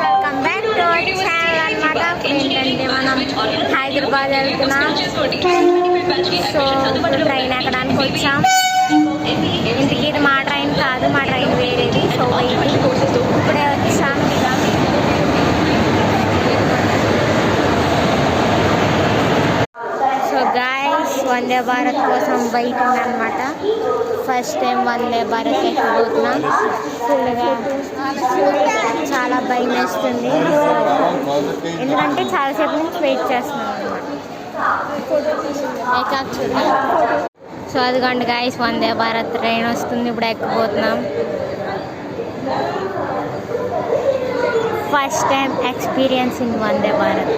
Welcome back to our channel అన్నమాట. ఏంటంటే మనం హైదరాబాద్ వెళ్తున్నాం. సో ఇప్పుడు ట్రైన్ ఎక్కడానికి వచ్చాం. ఇంటికి ఇది మా ట్రైన్ కాదు, మా ట్రైన్ వేరేది. సో ఇప్పుడే వచ్చాం. ఇక సో గాయ్స్, వందే భారత్ కోసం వెయిటింగ్ అనమాట. First time Vande Bharat ఎక్కబోతున్నాం. ఫుల్గా చాలా భయం వేస్తుంది, ఎందుకంటే చాలాసేపు నుంచి వెయిట్ చేస్తున్నాం అనమాట. సో అదిగోండి గాయ్స్, వందే భారత్ ట్రైన్ వస్తుంది. ఇప్పుడు ఎక్కబోతున్నాం. First time experience in Vande Bharat.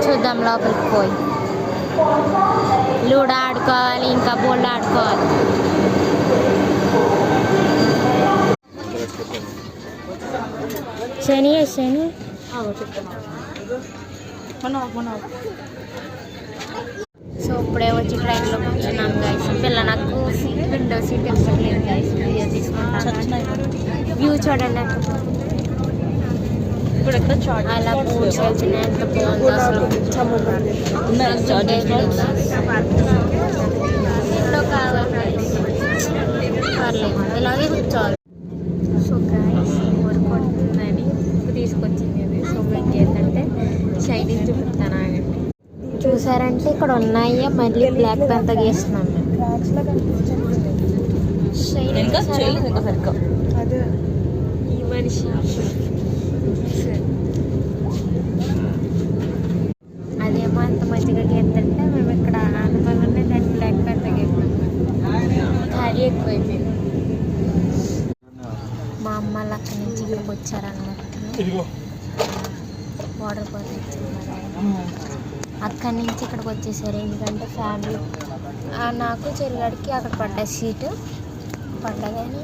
చూద్దాం లోపలికి పోయి. లూడో ఆడుకోవాలి, ఇంకా బోల్డ్ ఆడుకోవాలి. శని శని సో ఇప్పుడే వచ్చి ట్రైన్లో కూర్చున్నాం గైస్. పిల్ల నాకు విండో సీట్ ఇవ్వట్లేదు గైస్. వీడియో తీసుకుంటాను. వ్యూ చూడండి అలా పూడ్చి వెళ్తున్నాయి. ఎంత బాగుంది అసలు. పర్లేదు, ఇలాగే కూర్చోవాలి. సో గాయస్, వర్క్ అవుతుందని తీసుకొచ్చింది అది. సో మీకు ఏంటంటే షైనింగ్ చూపిస్తాను, ఆగండి. చూసారంటే ఇక్కడ ఉన్నాయి, మళ్ళీ బ్లాక్ అంతా గీస్తున్నాం మేము. ఈ మనిషి అదేమో అంత మంచిగా గీస్తుంటే మేము ఇక్కడ ఆనపల్లోనే దాన్ని బ్లాక్ అంతా గీస్తాం. ఖాళీ ఎక్కువైపోయింది. మా అమ్మ వాళ్ళు అక్కడి నుంచి ఇక్కడికి వచ్చారన్నమాట. వాటర్ బాటిల్ అక్కడి నుంచి ఇక్కడికి వచ్చేసారు. ఎందుకంటే ఫ్యామిలీ నాకు చెల్లిగాడికి అక్కడ పడ్డ సీటు పడ్డదని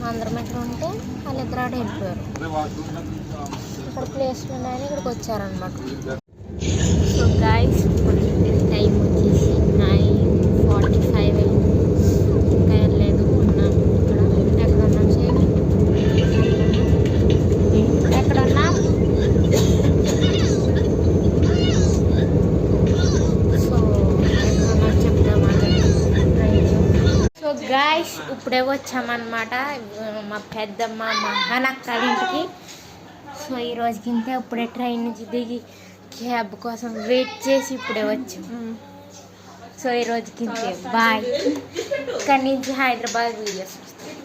అందరం ఇక్కడ ఉంటే వాళ్ళిద్దరు ఆడ వెళ్ళిపోయారు. ఇక్కడ ప్లేస్లు ఉన్నాయని ఇక్కడికి వచ్చారనమాట. సో గాయ్స్, ఇప్పుడు టైం వచ్చేసి 9:45 ఇంకా వెళ్ళలేదు. ఉన్నాం ఇక్కడ. ఎక్కడ ఉన్నాం సేమ్ ఎక్కడ ఉన్నాం. సో ఎక్కడ చెప్తామని. సో గాయ్స్, ఇప్పుడే వచ్చామన్నమాట మా పెద్దమ్మ మా అన్నక్కల ఇంటికి. సో ఈరోజుకి ఇంతే. ఇప్పుడే ట్రైన్ నుంచి దిగి క్యాబ్ కోసం వెయిట్ చేసి ఇప్పుడే వచ్చాం. సో ఈరోజుకి ఇంతే, బాయ్. ఇక్కడి నుంచి హైదరాబాద్ వీడియోస్ వస్తాయి.